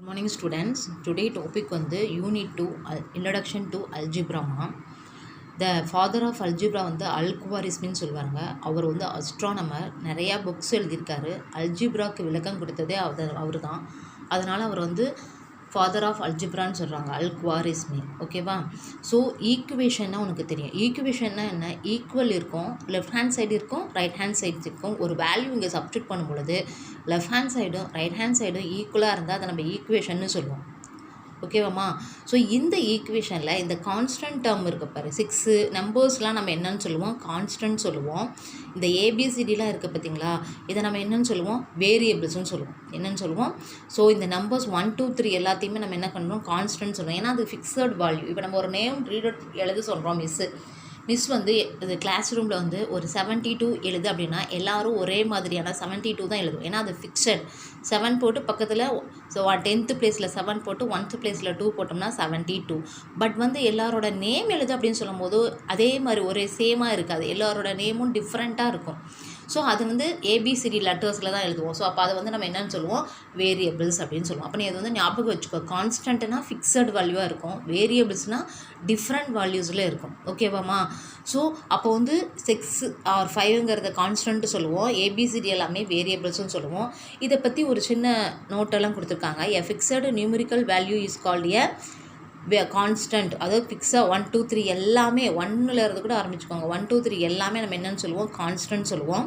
Morning students. Today topic வந்து Unit 2 Introduction to Algebra. The father of algebra வந்து அல்குவாரிஸ்மின்னு சொல்லுவாங்க. அவர் வந்து அஸ்ட்ரானமர், நிறையா புக்ஸ் எழுதியிருக்காரு. அல்ஜிப்ராக்கு விளக்கம் கொடுத்ததே அவர் தான். அதனால் அவர் வந்து ஃபாதர் ஆஃப் அல்ஜிப்ரான்னு சொல்கிறாங்க, அல்குவாரிஸ்மி. ஓகேவா? ஸோ ஈக்குவேஷன்னா உனக்கு தெரியும். ஈக்குவேஷன்னா என்ன? ஈக்குவல் இருக்கும், லெஃப்ட் ஹேண்ட் சைடு இருக்கும், ரைட் ஹேண்ட் சைடு இருக்கும். ஒரு வேல்யூ இங்கே சப்ஸ்டியூட் பண்ணும் பொழுது லெஃப்ட் ஹேண்ட் சைடும் ரைட் ஹேண்ட் சைடும் ஈக்குவலாக இருந்தால் அதை நம்ம ஈக்குவேஷன்னு சொல்லுவோம். ஓகேவாம்மா? ஸோ இந்த ஈக்குவேஷனில் இந்த கான்ஸ்டன்ட் டேர்ம் இருக்குது பாரு, 6 நம்பர்ஸ்லாம் நம்ம என்னன்னு சொல்லுவோம்? கான்ஸ்டன்ட் சொல்லுவோம். இந்த ஏபிசிடிலாம் இருக்குது பார்த்தீங்களா, இதை நம்ம என்னன்னு சொல்லுவோம்? வேரியபிள்ஸ்னு சொல்லுவோம். என்னன்னு சொல்லுவோம்? ஸோ இந்த நம்பர்ஸ் 1 2 3 எல்லாத்தையுமே நம்ம என்ன பண்ணுறோம்? கான்ஸ்டன்ட் சொல்லுவோம். ஏன்னா அது ஃபிக்ஸட் வேல்யூ. இப்போ நம்ம ஒரு நேம் ரீட் எழுத சொல்கிறோம். மிஸ் வந்து இது கிளாஸ் ரூமில் வந்து ஒரு 72 எழுது அப்படின்னா எல்லோரும் ஒரே மாதிரியான 72 தான் எழுதும். ஏன்னா அது ஃபிக்ஸட். 7 போட்டு பக்கத்தில், ஸோ 10th பிளேஸில் 7 போட்டு 1th பிளேஸில் 2 போட்டோம்னா 72. பட் வந்து எல்லாரோட நேம் எழுது அப்படின்னு சொல்லும் போது அதே மாதிரி ஒரே சேமாக இருக்காது. எல்லாரோட நேமும் டிஃப்ரெண்ட்டாக இருக்கும். ஸோ அது வந்து ஏபிசிடி லெட்டர்ஸில் தான் எழுதுவோம். ஸோ அப்போ அதை வந்து நம்ம என்னென்னு சொல்லுவோம்? வேரியபிள்ஸ் அப்படின்னு சொல்லுவோம். அப்போ நீ அது வந்து ஞாபகம் வச்சுக்கோ. கான்ஸ்டன்ட்னா ஃபிக்ஸட் வேல்யூவாக இருக்கும், வேரியபிள்ஸ்னால் டிஃப்ரெண்ட் வேல்யூஸில் இருக்கும். ஓகேவாம்மா? ஸோ அப்போ வந்து 6 or 5ங்கிறத கான்ஸ்டன்ட்டு சொல்லுவோம், ஏபிசிடி எல்லாமே வேரியபிள்ஸ்னு சொல்லுவோம். இதை பற்றி ஒரு சின்ன நோட்டெல்லாம் கொடுத்துருக்காங்க. A fixed numerical value is called a constant. அதாவது ஃபிக்ஸாக 1 2 3 எல்லாமே 1ல் இருந்து கூட ஆரம்பிச்சுக்கோங்க. 1 2 3 எல்லாமே நம்ம என்னென்னு சொல்லுவோம்? கான்ஸ்டன்ட் சொல்லுவோம்.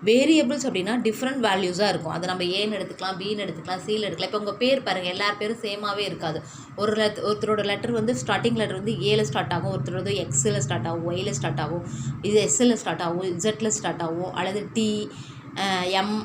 வேரியபிள்ஸ் அப்படின்னா டிஃப்ரெண்ட் வேல்யூஸாக இருக்கும். அதை நம்ம ஏன்னு எடுத்துக்கலாம், பின்னு எடுத்துக்கலாம், சின்னு எடுத்துக்கலாம். இப்போ உங்கள் பேர் பாருங்கள், எல்லார் பேரும் சேமாகவே இருக்காது. ஒருத்தரோட லெட்டர் வந்து ஸ்டார்டிங் லெட்டர் வந்து ஏல ஸ்டார்ட் ஆகும், ஒருத்தர் வந்து எக்ஸில் ஸ்டார்ட் ஆகும், ஒயில் ஸ்டார்ட் ஆகும், இது எஸ்ஸில் ஸ்டார்ட் ஆகும், இசட்டில் ஸ்டார்ட் ஆகும், அல்லது டி, எம்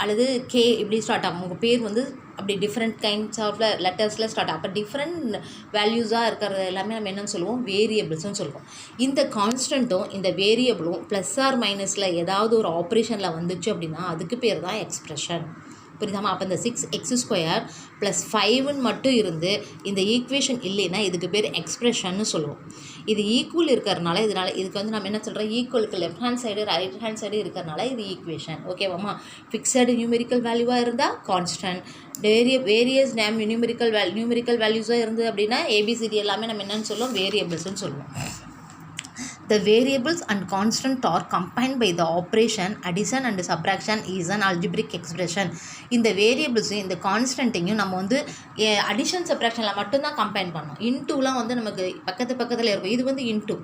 அல்லது கே இப்படி ஸ்டார்ட் ஆகும். உங்கள் பேர் வந்து அப்படி டிஃப்ரெண்ட் கைண்ட்ஸ் ஆஃப் லெட்டர்ஸில் ஸ்டார்ட் ஆகும். அப்போ டிஃப்ரெண்ட் வேல்யூஸாக இருக்கிறது எல்லாமே நம்ம என்னென்னு சொல்லுவோம்? வேரியபிள்ஸ்னு சொல்லுவோம். இந்த கான்ஸ்டன்ட்டும் இந்த வேரியபிளும் ப்ளஸ் ஆர் மைனஸில் ஏதாவது ஒரு ஆப்ரேஷனில் வந்துச்சு அப்படின்னா அதுக்கு பேர் தான் எக்ஸ்ப்ரெஷன். புரியுதாமா? அப்போ இந்த 6x² + 5ன்னு மட்டும் இருந்து இந்த ஈக்குவேஷன் இல்லைன்னா இதுக்கு பேர் எக்ஸ்ப்ரெஷன்னு சொல்லுவோம். இது ஈக்குவல் இருக்கிறதுனால இதுக்கு வந்து நம்ம என்ன சொல்கிறோம்? ஈக்குவலுக்கு left hand side right hand side இருக்கிறதுனால இது ஈக்குவேஷன். ஓகேவாம்மா? ஃபிக்ஸடு நியூமெரிக்கல் வேல்யூவாக இருந்தால் கான்ஸ்டன்ட், வேரியஸ் நியூமெரிக்கல் வேல்யூஸாக இருந்தது அப்படின்னா ஏபிசிடி எல்லாமே நம்ம என்னென்னு சொல்லுவோம்? வேரியபிள்ஸ்ன்னு சொல்லுவோம். The variables and constant are combined by the operation addition and subtraction is an algebraic expression. இந்த வேரியபிள்ஸையும் இந்த கான்ஸ்டன்ட்டையும் நம்ம வந்து அடிஷன் சப்ராக்ஷனில் மட்டும்தான் கம்பைன் பண்ணோம். இன்டூலாம் வந்து நமக்கு பக்கத்தில் இருக்கும். இது வந்து இன்டூ,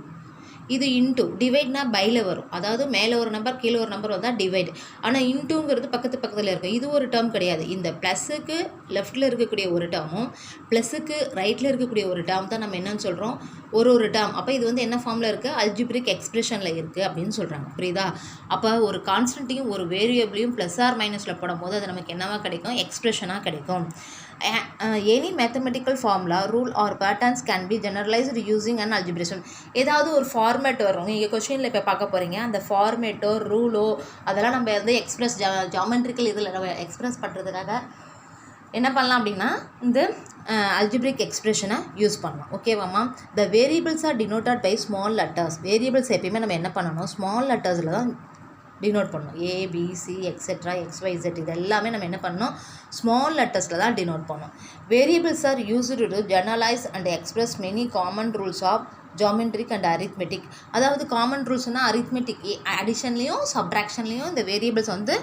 இது இன்டூ. டிவைட்னா பையில் வரும், அதாவது மேலே ஒரு நம்பர் கீழே ஒரு நம்பர் வந்தால் டிவைட். ஆனால் இன்டூங்கிறது பக்கத்தில் இருக்கும். இது ஒரு டேர்ம் கிடையாது. இந்த ப்ளஸ்ஸுக்கு லெஃப்ட்டில் இருக்கக்கூடிய ஒரு டேர்மும் ப்ளஸ்ஸுக்கு ரைட்டில் இருக்கக்கூடிய ஒரு டேர்ம் தான் நம்ம என்னன்னு சொல்கிறோம்? ஒரு டேர்ம். அப்போ இது வந்து என்ன ஃபார்மில் இருக்குது? அல்ஜிப்ரிக் எக்ஸ்பிரஷனில் இருக்குது அப்படின்னு சொல்கிறாங்க. புரியுதா? அப்போ ஒரு கான்ஸ்டன்ட்டையும் ஒரு வேரியபிளையும் ப்ளஸ் ஆர் மைனஸில் போடும் போது அது நமக்கு என்னவாக கிடைக்கும்? எக்ஸ்பிரஷனாக கிடைக்கும். Any mathematical formula, rule or patterns can be generalized using an algebra. ஏதாவது ஒரு ஃபார்மேட் வரும். நீங்கள் கொஸ்டினில் இப்போ பார்க்க போகிறீங்க. அந்த ஃபார்மேட்டோ ரூலோ அதெல்லாம் நம்ம வந்து ஜாமெட்ரிக்கல் இதில் நம்ம எக்ஸ்பிரஸ் பண்ணுறதுக்காக என்ன பண்ணலாம் அப்படின்னா இந்த அல்ஜிப்ரிக் எக்ஸ்பிரஷனை யூஸ் பண்ணலாம். ஓகேவாம்மா? The variables are denoted by small letters. Variables எப்பயுமே நம்ம என்ன பண்ணணும்? ஸ்மால் லெட்டர்ஸில் தான் டினோட் பண்ணணும். ஏபிசி எக்ஸெட்ரா XYZ இது எல்லாமே நம்ம என்ன பண்ணணும்? ஸ்மால் லெட்டர்ஸில் தான் டினோட் பண்ணணும். Variables are used to generalise and express many common rules of geometric and arithmetic. அதாவது காமன் ரூல்ஸ்னால் அரித்மெட்டிக், அடிஷன்லேயும் சப்ராக்ஷன்லேயும் இந்த வேரியபிள்ஸ் வந்து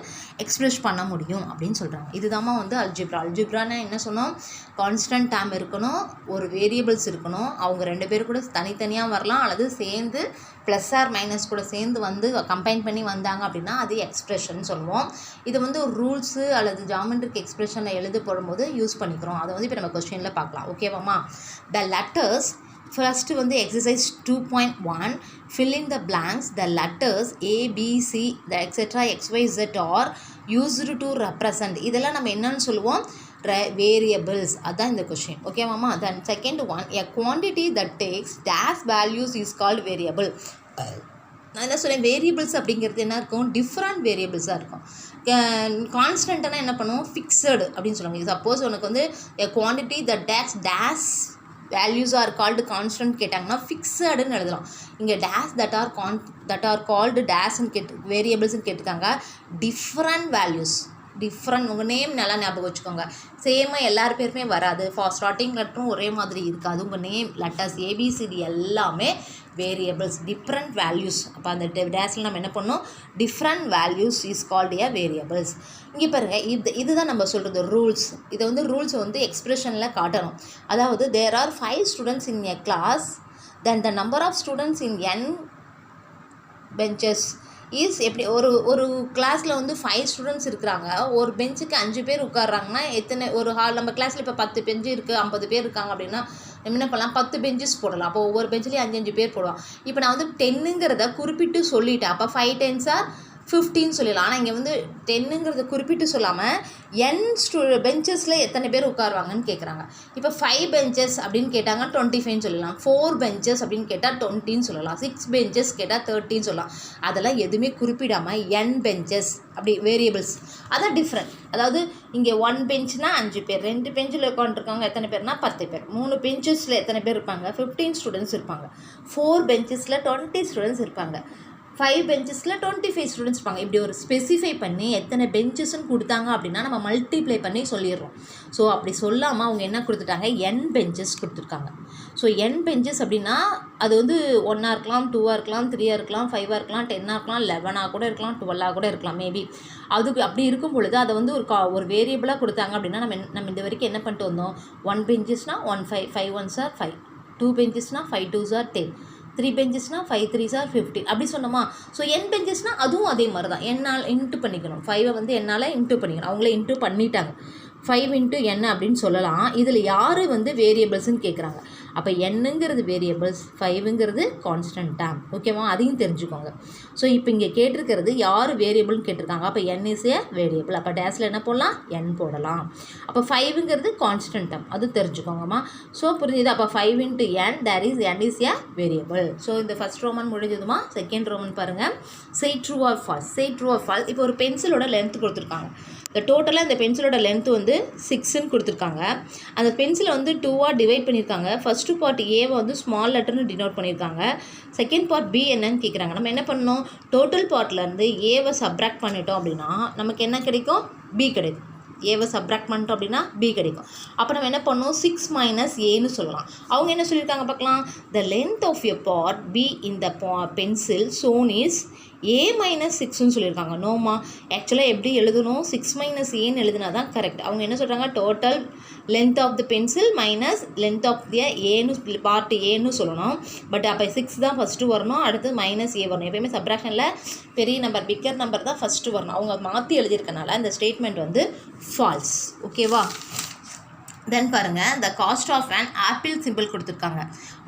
எக்ஸ்பிரஸ் பண்ண முடியும் அப்படின்னு சொல்கிறாங்க. இதுதாம்மா வந்து அல்ஜிப்ரானா என்ன சொன்னோம்? கான்ஸ்டன்ட் டேர்ம் இருக்கணும், ஒரு வேரியபிள்ஸ் இருக்கணும், அவங்க 2 பேர் கூட தனித்தனியாக வரலாம் அல்லது சேர்ந்து ப்ளஸ் ஆர் மைனஸ் கூட சேர்ந்து வந்து கம்பைன் பண்ணி வந்தாங்க அப்படின்னா அது எக்ஸ்பிரஷன் சொல்லுவோம். இதை வந்து ஒரு ரூல்ஸு அல்லது ஜாமெட்ரிக் எக்ஸ்பிரஷனில் எழுத போடும்போது யூஸ் பண்ணிக்கிறோம். அதை வந்து இப்போ நம்ம கொஸ்டினில் பார்க்கலாம். ஓகேவாம்மா? த லெட்டர்ஸ் ஃபர்ஸ்ட்டு வந்து exercise 2.1 fill in the blanks. The letters A, B, C, the etc. XYZ are used to represent. இதெல்லாம் நம்ம என்னன்னு சொல்லுவோம்? வேரியபிள்ஸ். அதுதான் இந்த கொஸ்டின். ஓகேவாம்மா? Then second one, a quantity that takes dash values is called variable. நான் என்ன சொல்கிறேன்? வேரியபிள்ஸ் அப்படிங்கிறது என்ன இருக்கும்? டிஃப்ரெண்ட் வேரியபிள்ஸாக இருக்கும். கான்ஸ்டன்ட்னா என்ன பண்ணுவோம்? ஃபிக்ஸடு அப்படின்னு சொல்லுவாங்க. சப்போஸ் உனக்கு வந்து a quantity that takes dash values are called constant கேட்டாங்கன்னா ஃபிக்ஸடுன்னு எழுதலாம். இங்கே டேஷ் தட் ஆர் கால்டு டேஷ்ன்னு வேரியபிள்ஸ்ன்னு கேட்டிருக்காங்க. Different values different. உங்கள் நேம் நல்லா ஞாபகம் வச்சுக்கோங்க. சேமாக எல்லார் பேருமே வராது. ஸ்டார்டிங் லெட்டரும் ஒரே மாதிரி இருக்காது. உங்கள் நேம் லெட்டர்ஸ் ஏபிசிடி எல்லாமே வேரியபிள்ஸ், டிஃப்ரெண்ட் வேல்யூஸ். அப்போ அந்த டேஸில் நம்ம என்ன பண்ணோம், different values is called A variables. இங்கே பாருங்கள், இதுதான் நம்ம சொல்கிறது ரூல்ஸ். இதை வந்து ரூல்ஸை வந்து எக்ஸ்பிரஷனில் காட்டணும். அதாவது there are 5 students in a class, then the number of students in n benches is எப்படி. ஒரு கிளாஸில் வந்து 5 ஸ்டூடெண்ட்ஸ் இருக்கிறாங்க. ஒரு பெஞ்சுக்கு 5 பேர் உட்காடுறாங்கன்னா எத்தனை, ஒரு ஹால் நம்ம கிளாஸில் இப்போ 10 பெஞ்சு இருக்குது, 50 பேர் இருக்காங்க அப்படின்னா என்ன பண்ணலாம், 10 பெஞ்சஸ் போடலாம். அப்போ ஒவ்வொரு பெஞ்சிலையும் 5 பேர் போடுவோம். இப்போ நான் வந்து 10ங்கிறத குறிப்பிட்டு சொல்லிட்டேன். அப்போ 5 10s are 15 சொல்லிடலாம். ஆனால் இங்கே வந்து 10ங்கிறத குறிப்பிட்டு சொல்லாமல் n பெஞ்சஸில் எத்தனை பேர் உட்காருவாங்கன்னு கேட்குறாங்க. இப்போ 5 பெஞ்சஸ் அப்படின்னு கேட்டாங்க 25 சொல்லலாம். 4 பெஞ்சஸ் அப்படின்னு கேட்டால் 20ன்னு சொல்லலாம். 6 பெஞ்சஸ் கேட்டால் 30ன்னு சொல்லலாம். அதெல்லாம் எதுவுமே குறிப்பிடாமல் n பெஞ்சஸ் அப்படி வேரியபிள்ஸ், அதான் டிஃப்ரெண்ட். அதாவது இங்கே 1 பெஞ்ச்னால் 5 பேர், 2 பெஞ்சில் உட்காந்துருக்காங்க எத்தனை பேர்னா 10 பேர், 3 பெஞ்சஸில் எத்தனை பேர் இருப்பாங்க 15 ஸ்டூடெண்ட்ஸ் இருப்பாங்க, 4 பெஞ்சஸில் 20 ஸ்டூடெண்ட்ஸ் இருப்பாங்க, 5 பெஞ்சஸில் 25 ஸ்டூடெண்ட்ஸ் இருப்பாங்க. இப்படி ஒரு ஸ்பெசிஃபை பண்ணி எத்தனை பெஞ்சஸ்ன்னு கொடுத்தாங்க அப்படின்னா நம்ம மல்டிப்ளை பண்ணி சொல்லிடுறோம். ஸோ அப்படி சொல்லாமல் அவங்க என்ன கொடுத்துட்டாங்க, n பெஞ்சஸ் கொடுத்துருக்காங்க. ஸோ n பெஞ்சஸ் அப்படின்னா அது வந்து 1ஆக இருக்கலாம், 2ஆக இருக்கலாம், 3ஆக இருக்கலாம், 5ஆக இருக்கலாம், 10ஆக இருக்கலாம், 11ஆக கூட இருக்கலாம், 12ஆக கூட இருக்கலாம் மேபி. அதுக்கு அப்படி இருக்கும் பொழுது அதை வந்து ஒரு வேரியபிளாக கொடுத்தாங்க அப்படின்னா நம்ம இந்த வரைக்கும் என்ன பண்ணிட்டு வந்தோம், 1 பெஞ்சஸ்னால் 1 5, 5 1s are 5, 2 பெஞ்சஸ்னால் 5 2s are 10, 3 பெஞ்சஸ்னால் 5 3s are 15 அப்படி சொன்னோமா. ஸோ n பெஞ்சஸ்னால் அதுவும் அதே மாதிரி தான், என்னால் இன்ட்டு பண்ணிக்கணும். 5 வந்து என்னால் இன்ட்டு பண்ணிக்கணும். அவங்களே இன்ட்டு பண்ணிட்டாங்க. 5 into n அப்படின்னு சொல்லலாம். இதில் யார் வந்து வேரியபிள்ஸ்ன்னு கேட்குறாங்க. அப்போ என்னங்கிறது வேரியபிள்ஸ், 5ங்கிறது கான்ஸ்டன்ட் டேம். ஓகேவா, அதையும் தெரிஞ்சுக்கோங்க. ஸோ இப்போ இங்கே கேட்டிருக்கிறது யார் வேரியபிள்னு கேட்டிருக்காங்க. அப்போ n இஸ் ஏ வேரியபிள். அப்போ டேஸில் என்ன போடலாம், n போடலாம். அப்போ 5ங்கிறது கான்ஸ்டன்ட் டேம், அது தெரிஞ்சுக்கோங்கம்மா. ஸோ புரிஞ்சுது. அப்போ 5 into n there is n is a variable. So இந்த ஃபர்ஸ்ட் ரோமன் முடிஞ்சதுமா. செகண்ட் ரோமன் பாருங்கள். Say true or false. Say true or false. இப்போ ஒரு பென்சிலோட லென்த் கொடுத்துருக்காங்க. இந்த டோட்டலாக இந்த பென்சிலோட லென்த் வந்து 6ன்னு கொடுத்துருக்காங்க. அந்த பென்சிலை வந்து 2ஆக டிவைட் பண்ணியிருக்காங்க. ஃபஸ்ட்டு பார்ட் ஏவை வந்து ஸ்மால் லெட்டர்னு டினோட் பண்ணியிருக்காங்க. செகண்ட் பார்ட் பி என்னன்னு கேட்குறாங்க. நம்ம என்ன பண்ணணும், டோட்டல் பார்ட்லேருந்து ஏவை சப்ராக்ட் பண்ணிட்டோம் அப்படின்னா நமக்கு என்ன கிடைக்கும், பி கிடைக்கும். ஏவை சப்ராக்ட் பண்ணிட்டோம் அப்படின்னா பி கிடைக்கும். அப்போ நம்ம என்ன பண்ணணும், 6 minus ஏன்னு சொல்லலாம். அவங்க என்ன சொல்லியிருக்காங்க பார்க்கலாம். The length of a part B in the pencil shown is a minus 6ன்னு சொல்லியிருக்காங்க. நோமா, ஆக்சுவலாக எப்படி எழுதணும், 6 minus ஏன்னு எழுதுனா தான் கரெக்ட். அவங்க என்ன சொல்கிறாங்க, total length of the pencil minus length of the ஏன்னு பார்ட் ஏன்னு சொல்லணும். பட் அப்போ 6 தான் ஃபஸ்ட்டு வரணும், அடுத்து மைனஸ் ஏ வரணும். எப்போயுமே சப்ராக்ஷனில் பெரிய நம்பர் பிக்கர் நம்பர் தான் ஃபஸ்ட்டு வரணும். அவங்க மாற்றி எழுதியிருக்கனால இந்த ஸ்டேட்மெண்ட் வந்து ஃபால்ஸ். ஓகேவா. தென் பாருங்கள், the cost of an apple simple கொடுத்துருக்காங்க.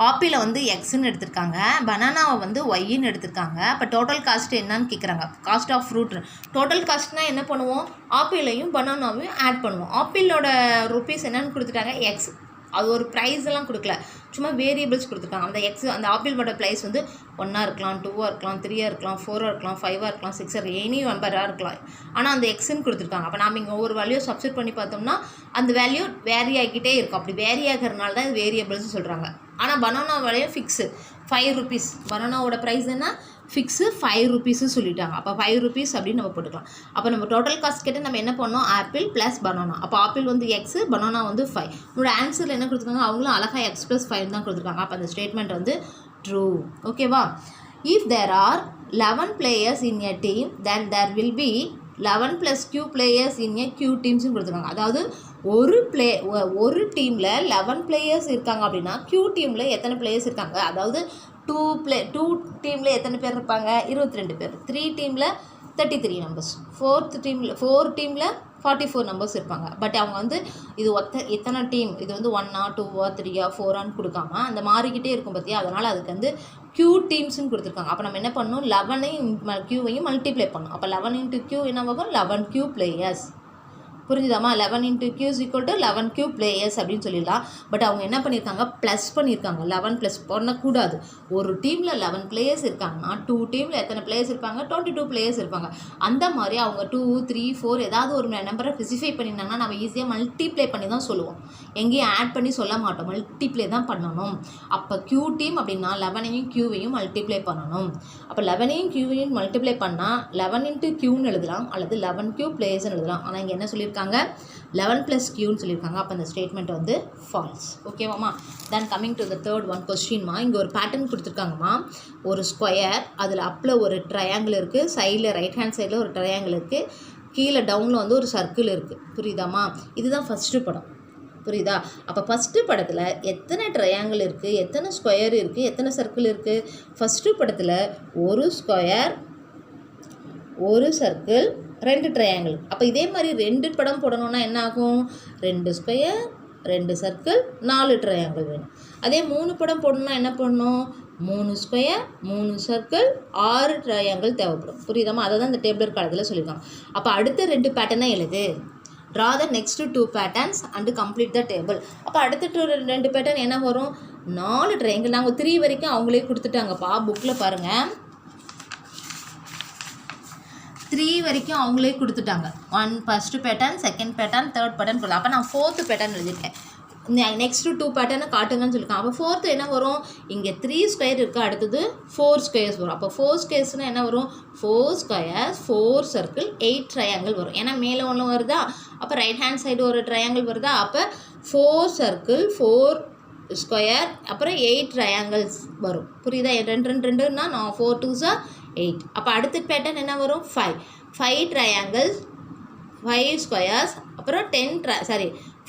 ஆப்பிளை வந்து எக்ஸ்ன்னு எடுத்திருக்காங்க, பனானாவை வந்து ஒய்ன்னு எடுத்திருக்காங்க. அப்போ டோட்டல் காஸ்ட் என்னன்னு கேட்குறாங்க. Cost of fruit. டோட்டல் காஸ்ட்னால் என்ன பண்ணுவோம், ஆப்பிளையும் பனானாவையும் ஆட் பண்ணுவோம். ஆப்பிளோட ருப்பீஸ் என்னன்னு கொடுத்துட்டாங்க, எக்ஸ். அது ஒரு ப்ரைஸ் எல்லாம் கொடுக்கல, சும்மா வேரியபிள்ஸ் கொடுத்துருக்காங்க. அந்த எக்ஸ், அந்த ஆப்பிளோட ப்ரைஸ் வந்து 1ஆக இருக்கலாம், 2ஆக இருக்கலாம், 3ஆக இருக்கலாம், 4ஆக இருக்கலாம், 5ஆக இருக்கலாம், 6ஆக இருக்கலாம், எனி நம்பராக இருக்கலாம். ஆனால் அந்த எக்ஸ்ன்னு கொடுத்துருக்காங்க. அப்போ நாம் இங்கே ஒவ்வொரு வேல்யூ சப்ஸ்டிட் பண்ணி பார்த்தோம்னா அந்த வேல்யூ வேரி ஆகிக்கிட்டே இருக்கும். அப்படி வேரி ஆகிறதுனால தான் இது வேரியபிள்ஸ் சொல்கிறாங்க. ஆனால் பனானா விலையும் ஃபிக்ஸு 5 rupees. பனானாவோட ப்ரைஸ் என்ன, ஃபிக்ஸு 5 rupees சொல்லிட்டாங்க. அப்போ 5 rupees அப்படின்னு நம்ம போட்டுக்கலாம். அப்போ நம்ம டோட்டல் காஸ்ட் கேட்டு நம்ம என்ன பண்ணோம், ஆப்பிள் ப்ளஸ் பனானா. அப்போ ஆப்பிள் வந்து எக்ஸு, பனானா வந்து 5. உங்களோட ஆன்சரில் என்ன கொடுத்துருக்காங்க, அவங்களும் அழகாக எக்ஸ் ப்ளஸ் 5 தான் கொடுத்துருக்காங்க. அப்போ அந்த ஸ்டேட்மெண்ட் வந்து ட்ரூ. ஓகேவா. If there are 11 players in a team then there will be 11 plus Q players in a Q teamஸ்னு கொடுத்துருக்காங்க. அதாவது ஒரு டீமில் 11 players இருக்காங்க அப்படின்னா Q டீமில் எத்தனை பிளேயர்ஸ் இருக்காங்க, அதாவது 2 டீமில் எத்தனை பேர் இருப்பாங்க, 22 பேர். 3 டீமில் 33 numbers. 4 டீமில் 44 numbers இருப்பாங்க. பட் அவங்க வந்து இது எத்தனை டீம், இது வந்து 1ஆ 2ஆ 3ஆ 4ஆன்னு கொடுக்காம அந்த மாறிக்கிட்டே இருக்கும் பார்த்தியா, அதனால் அதுக்கு வந்து Q டீம்ஸ்னு கொடுத்துருக்காங்க. அப்போ நம்ம என்ன பண்ணணும், 11ஐயும் Qவையும் மல்டிப்ளை பண்ணணும். அப்போ 11 into Q என்ன ஆகும், 11 Q players. புரிஞ்சுதாம்மா? 11 into q is equal to 11 q players அப்படின்னு சொல்லிடலாம். பட் அவங்க என்ன பண்ணியிருக்காங்க, ப்ளஸ் பண்ணியிருக்காங்க. 11 ப்ளஸ் பண்ணக்கூடாது. ஒரு டீமில் 11 பிளேயர்ஸ் இருக்காங்கன்னா 2 டீமில் எத்தனை பிளேயர்ஸ் இருப்பாங்க, 22 பிளேயர்ஸ் இருப்பாங்க. அந்த மாதிரி அவங்க 2, 3, 4 ஏதாவது ஒரு நம்பரை ஸ்பெசிஃபை பண்ணியிருந்தாங்கன்னா நம்ம ஈஸியாக மல்டிப்ளை பண்ணி தான் சொல்லுவோம். எங்கேயும் ஆட் பண்ணி சொல்ல மாட்டோம், மல்டிப்ளை தான் பண்ணணும். அப்போ q டீம் அப்படின்னா 11ஐயும் q-வையும் மல்டிப்ளை பண்ணணும். அப்போ 11ஐயும் q-வையும் மல்டிப்ளை பண்ணால் 11 into q-ன்னு எழுதலாம், அல்லது 11q பிளேயர்ஸ்னு எழுதலாம். ஆனால் இங்கே என்ன சொல்லியிருக்காங்க, 11 plus q-ன்னு சொல்லியிருக்காங்க. அப்போ அந்த ஸ்டேட்மெண்ட் வந்து ஃபால்ஸ். ஓகேவாம்மா? Then coming to the third one கொஸ்டின்மா. இங்கே ஒரு பேட்டர்ன் கொடுத்துருக்காங்கம்மா. ஒரு ஸ்கொயர், அதில் அப்பில் ஒரு ட்ரையாங்கிள் இருக்குது, சைடில் ரைட் ஹேண்ட் சைடில் ஒரு ட்ரையாங்கிள் இருக்குது, கீழே டவுனில் வந்து ஒரு சர்க்கிள் இருக்குது. புரியுதாம்மா? இதுதான் ஃபஸ்ட்டு படம். புரியுதா? அப்போ ஃபஸ்ட்டு படத்தில் எத்தனை ட்ரையாங்கிள் இருக்குது, எத்தனை ஸ்கொயர் இருக்குது, எத்தனை சர்க்கிள் இருக்குது? ஃபஸ்ட்டு படத்தில் ஒரு ஸ்கொயர், ஒரு சர்க்கிள், 2 ட்ரையாங்கிள். அப்போ இதே மாதிரி 2 படம் போடணுன்னா என்ன ஆகும்? 2 ஸ்கொயர், 2 சர்க்கிள், 4 ட்ரையாங்கிள் வேணும். அதே 3 படம் போடணுன்னா என்ன பண்ணணும்? 3 ஸ்கொயர், 3 சர்க்கிள், 6 ட்ரையாங்கிள் தேவைப்படும். புரியுதாம்மா? அதை தான் இந்த டேபிளர் காலத்தில் சொல்லியிருக்காங்க. அப்போ அடுத்த 2 பேட்டர்னை எழுது. Draw the next 2 patterns and complete the table. அப்போ அடுத்த 2 பேட்டர்ன் என்ன வரும்? 4 ட்ரையாங்கிள். நாங்கள் 3 வரைக்கும் அவங்களே கொடுத்துட்டாங்கப்பா, புக்கில் பாருங்கள். 3 வரைக்கும் அவங்களே கொடுத்துட்டாங்க. 1 first pattern, second pattern, third pattern சொல்லலாம். அப்போ நான் 4th பேட்டர்ன் எழுதியிருக்கேன். நெக்ஸ்ட்டு 2 பேட்டர்னை காட்டுங்கன்னு சொல்லியிருக்கேன். அப்போ 4th என்ன வரும்? இங்கே 3 ஸ்கொயர் இருக்குது, அடுத்தது 4 ஸ்கொயர்ஸ் வரும். அப்போ 4 ஸ்கொயர்ஸ்னால் என்ன வரும்? 4 ஸ்கொயர்ஸ், 4 சர்க்கிள், 8 ட்ரையாங்கிள் வரும். ஏன்னா மேலே ஒன்று வருதா, அப்போ ரைட் ஹேண்ட் சைடு ஒரு ட்ரையாங்கிள் வருதா, அப்போ 4 சர்க்கிள், 4 ஸ்கொயர், அப்புறம் 8 ட்ரையாங்கிள்ஸ் வரும். புரியுதா? 2 2ன்னா நான் 4 2s 8. அப்போ அடுத்த பேட்டர்ன் என்ன வரும்? 5 ட்ரையாங்கிள்ஸ், 5 ஸ்கொயர்ஸ், அப்புறம்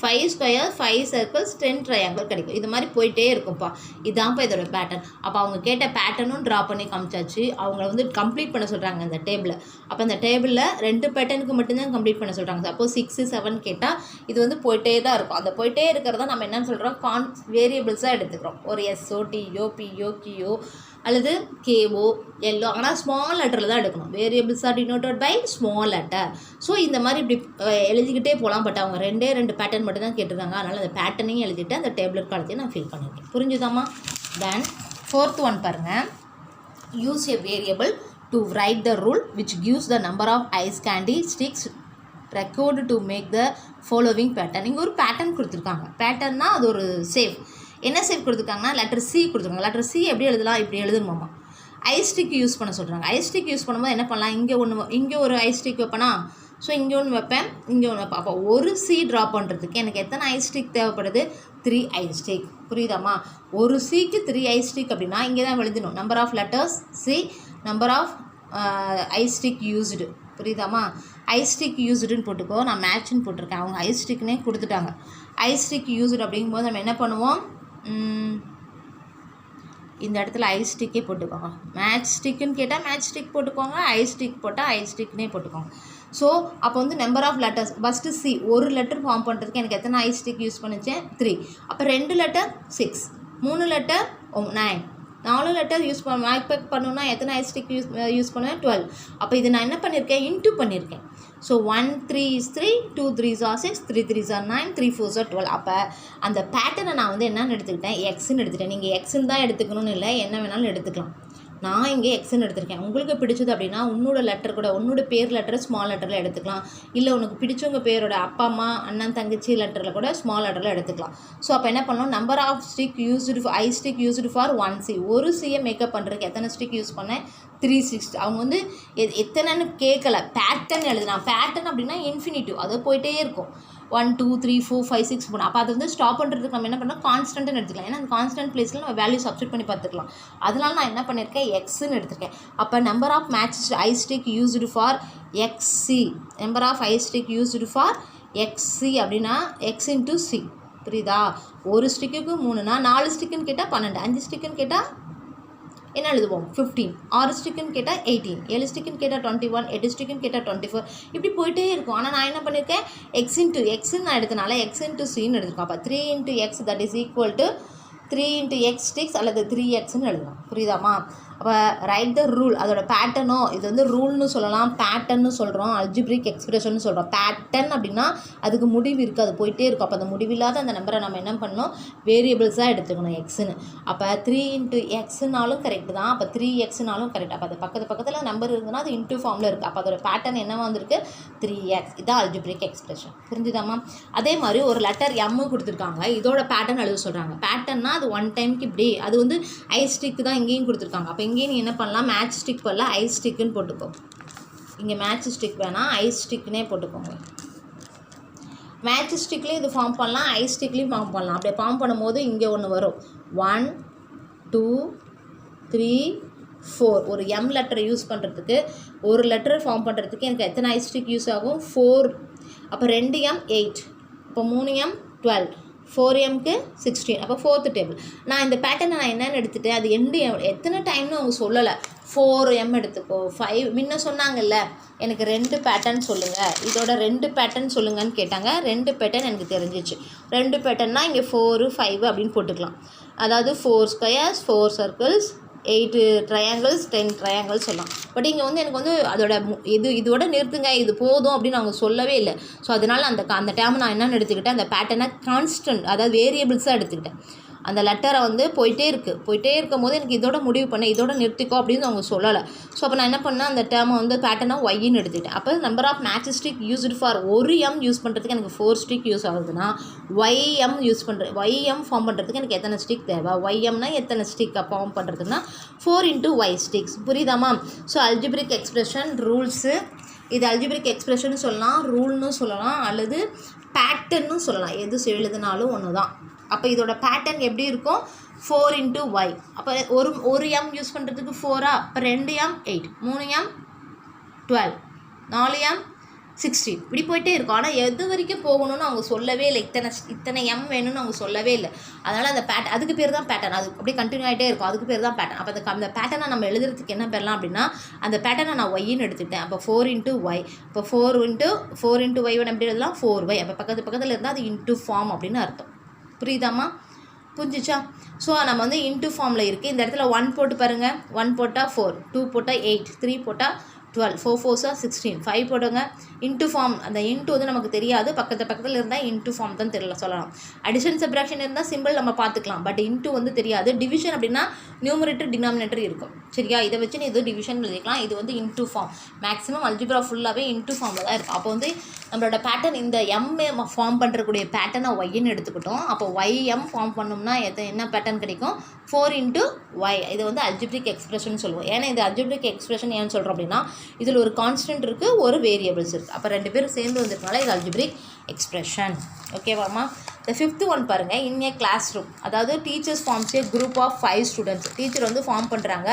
5 ஸ்கொயர்ஸ், 5 சர்க்கிள்ஸ், 10 ட்ரையாங்கிள் கிடைக்கும். இது மாதிரி போயிட்டே இருக்கும்ப்பா. இதான்ப்பா இதோட பேட்டர்ன். அப்போ அவங்க கேட்ட பேட்டர்னும் ட்ரா பண்ணி காமிச்சாச்சு. அவங்க வந்து கம்ப்ளீட் பண்ண சொல்கிறாங்க இந்த டேபிளை. அப்போ அந்த டேபிளில் 2 பேட்டர்னுக்கு மட்டும்தான் கம்ப்ளீட் பண்ண சொல்கிறாங்க. சப்போஸ் 6, 7 கேட்டால் இது வந்து போயிட்டே தான் இருக்கும். அந்த போயிட்டே இருக்கிறதா நம்ம என்னன்னு சொல்கிறோம்? வேரியபிள்ஸாக எடுத்துக்கிறோம். ஒரு எஸ்ஓ, டிஓ, பிஓ, கிஓ அல்லது கேஓ, எல்லோ. ஆனால் ஸ்மால் லெட்டரில் தான் எடுக்கணும். Variables are denoted by small letter. So இந்த மாதிரி இப்படி எழுதிக்கிட்டே போகலாம். பட் அவங்க 2 பேட்டர்ன் மட்டும் தான் கேட்டிருக்காங்க. அதனால் அந்த பேட்டர்னையும் எழுதிட்டு அந்த டேபிளர் காலத்தையும் நான் ஃபில் பண்ணியிருக்கேன். புரிஞ்சுதாம்மா? தென் 4th ஒன் பாருங்கள். Use a variable to write the rule which gives the number of ice candy sticks required to make the following pattern. இங்கே ஒரு பேட்டர்ன் கொடுத்துருக்காங்க. பேட்டர்னா அது ஒரு சேவ். என்ன சேவ் கொடுத்துருக்காங்கன்னா லெட்டர் சி கொடுத்துருக்காங்க. லெட்டர் சி எப்படி எழுதலாம்? இப்படி எழுதணுமாம்மா. ஐஸ்டிக் யூஸ் பண்ண சொல்கிறாங்க. ஐஸ்டிக் யூஸ் பண்ணும்போது என்ன பண்ணலாம்? இங்கே ஒரு ஐஸ்டிக் வைப்பேனா, ஸோ இங்கே ஒன்று வைப்பேன், இங்கே ஒன்று வைப்பேன். அப்போ ஒரு சி ட்ரா பண்ணுறதுக்கு எனக்கு எத்தனை ஐஸ்டிக் தேவைப்படுது? 3 ஐஸ்டிக். புரியுதாம்மா? ஒரு சிக்கு 3 ஐஸ்டிக் அப்படின்னா இங்கே தான் எழுதணும். Number of letters C, number of ice stick used. புரியுதாம்மா? ஐஸ்டிக் யூஸ்டுன்னு போட்டுக்கோ. நான் மேட்ச்னு போட்டிருக்கேன். அவங்க ஐஸ்டிக்னே கொடுத்துட்டாங்க. ஐஸ்டிக் யூஸ்டு அப்படிங்கும்போது நம்ம என்ன பண்ணுவோம்? இந்த இடத்துல ஐஸ்டிக்கே போட்டுக்கோங்க. மேட்ச் ஸ்டிக்குன்னு கேட்டால் மேட்ச் ஸ்டிக் போட்டுக்கோங்க, ஐஸ்டிக் போட்டால் ஐஸ்டிக்னே போட்டுக்கோங்க. ஸோ அப்போ வந்து number of letters first C, ஒரு லெட்டர் ஃபார்ம் பண்ணுறதுக்கு எனக்கு எத்தனை ஐஸ்டிக் யூஸ் பண்ணிச்சேன்? 3. அப்போ 2 letter 6, 3 letter 9, 4 letter use make பண்ணணுன்னா எத்தனை ஐஸ்டிக் யூஸ் பண்ணுவேன்? 12. அப்போ இது நான் என்ன பண்ணியிருக்கேன்? இன்ட்டு பண்ணியிருக்கேன். So 1 3 is 3, 2 3s are 6, 3 3s are 9, 3 4s are 12. அப்போ அந்த பேட்டர்னை நான் வந்து என்னென்னு எடுத்துக்கிட்டேன்? எக்ஸ்ன்னு எடுத்துகிட்டேன். நீங்கள் எக்ஸ்ன்னு தான் எடுத்துக்கணும்னு இல்லை, என்ன வேணாலும் எடுத்துக்கலாம். நான் இங்கே எக்ஸ்ன்னு எடுத்திருக்கேன். உங்களுக்கு பிடிச்சது அப்படின்னா உன்னோட லெட்டர் கூட, உன்னோட பேர் லெட்டரை ஸ்மால் லெட்டரில் எடுத்துக்கலாம். இல்லை உனக்கு பிடிச்சவங்க பேரோட அப்பா அம்மா அண்ணன் தங்கச்சி லெட்டரில் கூட ஸ்மால் லெட்டரில் எடுத்துக்கலாம். ஸோ அப்போ என்ன பண்ணணும்? Number of stick used ice stick used for 1 C. ஒரு சியை மேக்கப் பண்ணுறதுக்கு எத்தனை ஸ்டிக் யூஸ் பண்ணேன்? 360. அவங்க வந்து எத்தனைன்னு கேட்கல, பேட்டர்ன் எழுதுனா. பேட்டர்ன் அப்படின்னா இன்ஃபினிட்டிவ், அது போயிட்டே இருக்கும். 1 2 3 4 5 6 போகணும். அப்போ அது வந்து ஸ்டாப் பண்ணுறதுக்கு நம்ம என்ன பண்ணோம்? கான்ஸ்டன்ட்னு எடுத்துக்கலாம். ஏன்னா அந்த கான்ஸ்டன்ட் பிளேஸில் நம்ம வேல்யூ சப்ஸ்டிட் பண்ணி பார்த்துக்கலாம். அதனால நான் என்ன பண்ணியிருக்கேன்? எக்ஸ்ன்னு எடுத்திருக்கேன். அப்போ number of match ice stick used for x C. Number of ice stick used for x C அப்படின்னா எக்ஸ் இன்ட்டு சி. புரியுதா? ஒரு ஸ்டிக்குக்கு 3னா 4 ஸ்டிக்குன்னு கேட்டால் 12, 5 ஸ்டிக்குன்னு கேட்டால் என்ன எழுதுவோம்? 15. 6 ஸ்டிக்குன்னு கேட்டால் 18, 7 ஸ்டிக்குன்னு கேட்டால் 21, 8 ஸ்டிக்குன்னு கேட்டால் 24. இப்படி போயிட்டே இருக்கும். ஆனால் நான் என்ன பண்ணியிருக்கேன்? எக்ஸ் இன்ட்டு எக்ஸ்ன்னு நான் எடுத்தனால எக்ஸ் இன்ட்டு சின்னு எடுத்துருக்கோம். அப்போ 3 into x that is equal to 3 into x sticks அல்லது 3xன்னு எழுதலாம். புரியுதாம்மா? அப்போ ரைட் த ரூல், அதோட பேட்டர்னோ, இது வந்து ரூல்னு சொல்லலாம், பேட்டர்ன்னு சொல்கிறோம், அல்ஜிப்ரிக் எக்ஸ்பிரஷன் சொல்கிறோம். பேட்டர்ன் அப்படின்னா அதுக்கு முடிவு இருக்குது, அது போயிட்டே இருக்கும். அப்போ அந்த முடிவில்லாத அந்த நம்பரை நம்ம என்ன பண்ணணும், வேரியபிள்ஸாக எடுத்துக்கணும் எக்ஸுன்னு. அப்போ 3 × எக்ஸ்னாலும் கரெக்ட் தான், அப்போ 3xனாலும் கரெக்ட். அப்போ அது பக்கத்தில் நம்பர் இருக்குதுன்னா அது இன்ட்டு ஃபார்மில் இருக்குது. அப்போ அதோட பேட்டர்ன் என்னவா வந்திருக்கு, 3x. இதான் அல்ஜிப்ரிக் எக்ஸ்பிரஷன். புரிஞ்சுதாம்மா? அதே மாதிரி ஒரு லெட்டர் எம் கொடுத்துருக்காங்க, இதோட பேட்டர்ன் எழுத சொல்கிறாங்க. பேட்டர்னா அது ஒன் டைமுக்கு இப்படி, அது வந்து ஐ ஸ்டிக் தான் இங்கேயும் கொடுத்துருக்காங்க. அப்போ இங்கேயும் நீ என்ன பண்ணலாம், மேட்ச் ஸ்டிக் பண்ணலாம், ஐ ஸ்டிக்குன்னு போட்டுக்கோ. இங்கே மேட்ச் ஸ்டிக் வேணால் ஐ ஸ்டிக்னே போட்டுக்கோங்க. மேட்ச் ஸ்டிக்லேயும் இது ஃபார்ம் பண்ணலாம், ஐ ஸ்டிக்லேயும் ஃபார்ம் பண்ணலாம். அப்படியே ஃபார்ம் பண்ணும்போது இங்கே ஒன்று வரும், 1 2 3 4. ஒரு எம் லெட்டரை யூஸ் பண்ணுறதுக்கு, ஒரு லெட்டரை ஃபார்ம் பண்ணுறதுக்கு எனக்கு எத்தனை ஐ ஸ்டிக் யூஸ் ஆகும், 4. அப்போ 2m 8, இப்போ 3m 12, 4mக்கு 16. அப்போ 4th டேபிள். நான் இந்த பேட்டர்னை நான் என்னென்னு எடுத்துகிட்டேன், அது எத்தனை டைம்னு அவங்க சொல்லலை. 4m எடுத்துக்கோ, 5 முன்ன சொன்னாங்கல்ல, எனக்கு 2 பேட்டர்ன் சொல்லுங்கள், இதோட 2 பேட்டர்ன் சொல்லுங்கன்னு கேட்டாங்க. 2 பேட்டர்ன் எனக்கு தெரிஞ்சிச்சு. 2 பேட்டர்னா இங்கே 4 5 அப்படின்னு போட்டுக்கலாம். அதாவது 4 ஸ்கொயர்ஸ் 4 சர்க்கிள்ஸ் 8 ட்ரையாங்கிள்ஸ் 10 ட்ரையாங்கிள்ஸ் சொல்லலாம். பட் இங்கே வந்து எனக்கு வந்து அதோட இதோட நிறுத்துங்க, இது போதும் அப்படின்னு அவங்க சொல்லவே இல்லை. ஸோ அதனால் அந்த டேம் நான் என்னென்னு எடுத்துக்கிட்டேன், அந்த பேட்டர்னை கான்ஸ்டன்ட், அதாவது வேரியபிள்ஸாக எடுத்துக்கிட்டேன். அந்த லெட்டரை வந்து போயிட்டே இருக்கும் போது எனக்கு இதோட முடிவு பண்ண, இதோட நிறுத்திக்கோ அப்படின்னு அவங்க சொல்லலை. ஸோ அப்போ நான் என்ன பண்ணேன், அந்த டேர்மை வந்து பேட்டர்னாக ஒய்ன்னு எடுத்துக்கிட்டேன். அப்போ number of match stick used for ஒரு எம் யூஸ் பண்ணுறதுக்கு எனக்கு 4 ஸ்டிக் யூஸ் ஆகுதுன்னா, ஒய்எம் ஒய்எம் ஃபார்ம் பண்ணுறதுக்கு எனக்கு எத்தனை ஸ்டிக் தேவை, ஒய்எம்னா எத்தனை ஸ்டிக்கை ஃபார்ம் பண்ணுறதுன்னா 4 × y ஸ்டிக்ஸ். புரியுதாம்மா? ஸோ அல்ஜிப்ரிக் எக்ஸ்பிரஷன் ரூல்ஸு, இது அல்ஜிப்ரிக் எக்ஸ்பிரஷன் சொல்லலாம், ரூல்னு சொல்லலாம், அல்லது பேட்டர்ன்னு சொல்லலாம். எது எழுதுனாலும் ஒன்று தான். அப்போ இதோட பேட்டர்ன் எப்படி இருக்கும், 4 × y. அப்போ ஒரு எம் யூஸ் பண்ணுறதுக்கு 4, அப்போ 2m 8, 3m 12, 4m 16, இப்படி போயிட்டே இருக்கும். ஆனால் எது வரைக்கும் போகணும்னு அவங்க சொல்லவே இல்லை, இத்தனை எம் வேணும்னு அவங்க சொல்லவே இல்லை. அதனால் அந்த அதுக்கு பேர் தான் பேட்டர்ன், அது அப்படியே கண்டினியூ ஆகிட்டே இருக்கும், அதுக்கு பேர் தான் பேட்டர்ன். அப்போ அந்த பேட்டர்னை நம்ம எழுதுறதுக்கு என்ன பெறலாம் அப்படின்னா, அந்த பேட்டர்னை நான் ஒய்ன்னு எடுத்துக்கிட்டேன். அப்போ 4 × y. இப்போ 4 × y எப்படி எழுதலாம், 4y. அப்போ பக்கத்தில் இருந்தால் அது இன்ட்டு ஃபார்ம் அப்படின்னு அர்த்தம். புரியுதாம்மா? புரிஞ்சிச்சா? ஸோ நம்ம வந்து இன்ட்டு ஃபார்மில் இருக்குது. இந்த இடத்துல 1 போட்டு பாருங்கள், 1 போட்டால் 4, 2 போட்டால் 8, 3 போட்டால் 12, 4 4s 16, 5 போடுங்க. இன்ட்டு ஃபார்ம், அந்த இன்ட்டு வந்து நமக்கு தெரியாது, பக்கத்தில் இருந்தால் இன்ட்டு ஃபார்ம் தான் தெரியல சொல்லலாம். அடிஷன் சப்ராக்ஷன் இருந்தால் சிம்பிள் நம்ம பார்த்துக்கலாம், பட் இன்ட்டு வந்து தெரியாது. டிவிஷன் அப்படின்னா நியூமரேட்டர் டினாமினேட்டர் இருக்கும், சரியா? இதை வச்சு நீ இது டிவிஷன் எழுதிக்கலாம். இது வந்து இன்ட்டு ஃபார்ம். மேக்ஸிமம் அல்ஜிப்ரா ஃபுல்லாகவே இன்ட்டு ஃபார்மில் தான் இருக்கும். அப்போ வந்து நம்மளோட பேட்டர்ன், இந்த எம் ஃபார்ம் பண்ணுறக்கூடிய பேட்டர்னை ஒய்ன்னு எடுத்துக்கிட்டோம். அப்போ ஒய்எம் ஃபார்ம் பண்ணோம்னா என்ன பேட்டர்ன் கிடைக்கும், 4 × y. இது வந்து அல்ஜிப்ரிக் எக்ஸ்பிரஷன் சொல்லுவோம். ஏன்னா இது அல்ஜிப்ரிக் எக்ஸ்பிரஷன் ஏன்னு சொல்கிறோம் அப்படின்னா, இதில் ஒரு கான்ஸ்டன்ட் இருக்குது, ஒரு வேரியபிள்ஸ் இருக்குது. அப்போ 2 பேரும் சேர்ந்து வந்திருக்கனால இது அல்ஜிப்ரிக் எக்ஸ்பிரஷன். ஓகேவாம்மா? இந்த 5th ஒன் பாருங்கள், இன் ஏ கிளாஸ் ரூம். அதாவது teachers forms a group of 5 students. Teacher வந்து ஃபார்ம் பண்ணுறாங்க,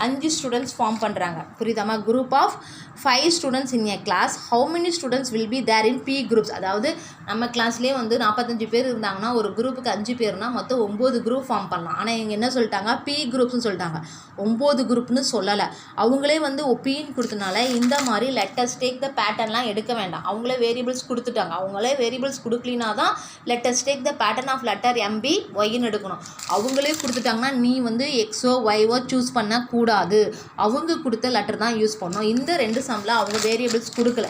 5 ஸ்டூடெண்ட்ஸ் ஃபார்ம் பண்ணுறாங்க. புரியுதாம்மா? Group of 5 students in a class. How many students will be there in B groups. அதாவது நம்ம கிளாஸ்லேயே வந்து 45 பேர் இருந்தாங்கன்னா, ஒரு குரூப்புக்கு 5 பேர்னா மொத்தம் 9 குரூப் ஃபார்ம் பண்ணலாம். ஆனால் இங்கே என்ன சொல்லிட்டாங்க, பி குரூப்ஸ்னு சொல்லிட்டாங்க, 9 குரூப்னு சொல்லலை. அவங்களே வந்து பின்னு கொடுத்தனால இந்த மாதிரி லெட்டர்ஸ் டேக் த பேட்டர்ன்லாம் எடுக்க வேண்டாம். அவங்களே வேரியபிள்ஸ் கொடுத்துட்டாங்க. அவங்களே வேரியபிள்ஸ் கொடுக்கலினா தான் letters take the pattern of letter MB ஒய்ன்னு எடுக்கணும். அவங்களே கொடுத்துட்டாங்கன்னா நீ வந்து எக்ஸோ ஒய்ஓ சூஸ் பண்ணக்கூடாது. அவங்க கொடுத்த லெட்டர் தான் யூஸ் பண்ணணும். இந்த 2 சம்மில் அவங்க வேரியபிள்ஸ் கொடுக்கல.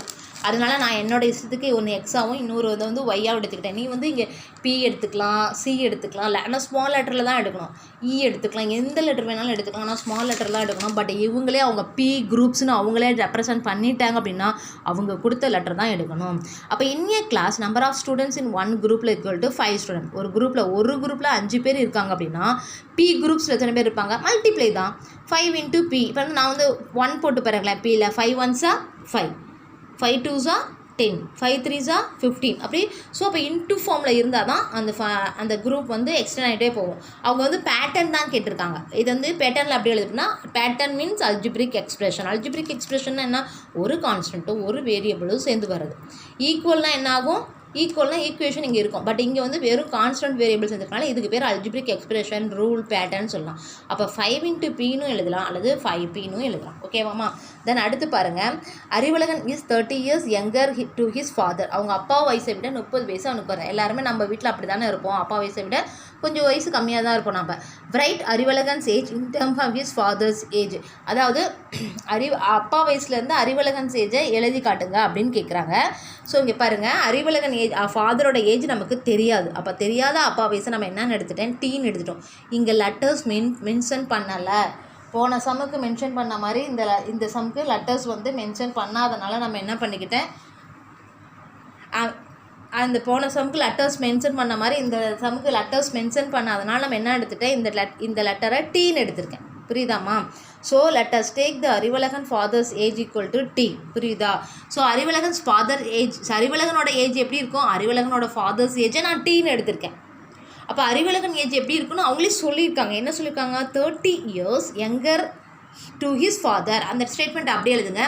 அதனால் நான் என்னோடய இஷ்டத்துக்கு ஒன்று எக்ஸாகவும் இன்னொரு இதை வந்து ஒய்யாகவும் எடுத்துக்கிட்டேன். நீ வந்து இங்கே பி எடுத்துக்கலாம், சி எடுத்துக்கலாம், இல்லை ஆனால் ஸ்மால் லெட்டரில் தான் எடுக்கணும். இ எடுத்துக்கலாம், எந்த லெட்டர் வேணாலும் எடுத்துக்கலாம், ஆனால் ஸ்மால் லெட்டர் தான் எடுக்கணும். பட் இவங்களே அவங்க பி குரூப்ஸ்னு அவங்களே ரெப்ரசன்ட் பண்ணிட்டாங்க அப்படின்னா அவங்க கொடுத்த லெட்டர் தான் எடுக்கணும். அப்போ in a class number of students in 1 குரூப்பில் ஈக்குவல் டு 5 ஸ்டூடெண்ட். ஒரு குரூப்பில் 5 பேர் இருக்காங்க அப்படின்னா பி குரூப்ஸில் எத்தனை பேர் இருப்பாங்க, மல்டிப்ளை தான், 5 × p. இப்போ நான் வந்து 1 போட்டு பாருங்களேன், பியில் 5 1s 5, 5 2s 10, 5 3s 15 அப்படி. ஸோ அப்போ இன்ட்டு ஃபார்மில் இருந்தால் தான் அந்த குரூப் வந்து எக்ஸ்டெண்ட் ஆகிட்டே போகும். அவங்க வந்து பேட்டர்ன் தான் கேட்டிருக்காங்க. இது வந்து பேட்டர்னில் அப்படி எழுதுனா, pattern means algebraic expression. Algebraic expression என்ன, ஒரு கான்ஸ்டன்ட்டும் ஒரு வேரியபிளும் சேர்ந்து வருது. ஈக்குவல்னால் என்ன ஆகும், ஈக்குவல்னால் ஈக்குவேஷன் இங்கே இருக்கும். பட் இங்கே வந்து வெறும் கான்ஸ்டன்ட் வேரியபிள்ஸ் இருந்ததுனால இதுக்கு பேர் அல்ஜிப்ரிக் எக்ஸ்பிரஷன், ரூல், பேட்டர்ன் சொல்லலாம். அப்போ 5 × pன்னு எழுதலாம், அல்லது 5pன்னு எழுதலாம். ஓகேவாம்மா? தென் அடுத்து பாருங்கள், Arivazhagan is 30 years younger to his father. அவங்க அப்பா வயசை விட 30 வயசு அவனுக்கு வரும். எல்லாருமே நம்ம வீட்டில் அப்படி தானே இருப்போம், அப்பா வயசை விட கொஞ்சம் வயசு கம்மியாக தான் இருப்போம் நம்ம. Right Arivazhagan's age in terms of his father's age. அதாவது அப்பா வயசுலேருந்து அறிவழகன்ஸ் ஏஜை எழுதி காட்டுங்க அப்படின்னு கேட்குறாங்க. ஸோ இங்கே பாருங்கள், அறிவழகன் ஏஜ் ஃபாதரோட ஏஜ் நமக்கு தெரியாது. அப்போ தெரியாத அப்பா வயசை நம்ம என்னென்னு எடுத்துட்டேன், டீன்னு எடுத்துட்டோம். இங்கே லெட்டர்ஸ் மென்ஷன் பண்ணலை. போன சம்முக்கு மென்ஷன் பண்ண மாதிரி இந்த சம்முக்கு லெட்டர்ஸ் வந்து மென்ஷன் பண்ணாதனால நம்ம என்ன பண்ணிக்கிட்டேன், அந்த போன சம்முக்கு லெட்டர்ஸ் மென்ஷன் பண்ண மாதிரி இந்த சம்முக்கு லெட்டர்ஸ் மென்ஷன் பண்ணாதனால நம்ம என்ன எடுத்துட்டேன், இந்த லெட்டரை டீன்னு எடுத்திருக்கேன். புரியுதாம்மா? So letters take the Arivazhagan father's age equal to T. புரியுதா? ஸோ அறிவழகன்ஸ் ஃபாதர் ஏஜ், அறிவழகனோட ஏஜ் எப்படி இருக்கும், அறிவழகனோட ஃபாதர்ஸ் ஏஜை நான் டீன்னு எடுத்திருக்கேன். அப்போ அறிவழகன் ஏஜ் எப்படி இருக்குன்னு அவங்களே சொல்லியிருக்காங்க. என்ன சொல்லியிருக்காங்க, 30 years younger to his father. அந்த ஸ்டேட்மெண்ட் அப்படியே எழுதுங்க.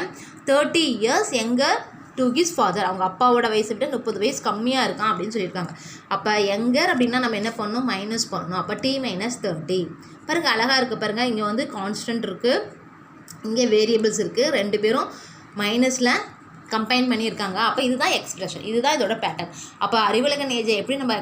30 years younger to his father. அவங்க அப்பாவோட வயசு விட்டு 30 வயசு கம்மியாக இருக்கான் அப்படின்னு சொல்லியிருக்காங்க. அப்போ யங்கர் அப்படின்னா நம்ம என்ன பண்ணணும், மைனஸ் பண்ணணும். அப்போ டி மைனஸ் 30. பாருங்கள், அழகாக இருக்குது பாருங்கள். இங்கே வந்து கான்ஸ்டன்ட் இருக்குது, இங்கே வேரியபிள்ஸ் இருக்குது, ரெண்டு பேரும் மைனஸில் கம்பைன் பண்ணியிருக்காங்க. அப்போ இதுதான் எக்ஸ்பிரஷன், இதுதான் இதோட பேட்டர்ன். அப்போ அறிவழகன் ஏஜை எப்படி நம்ம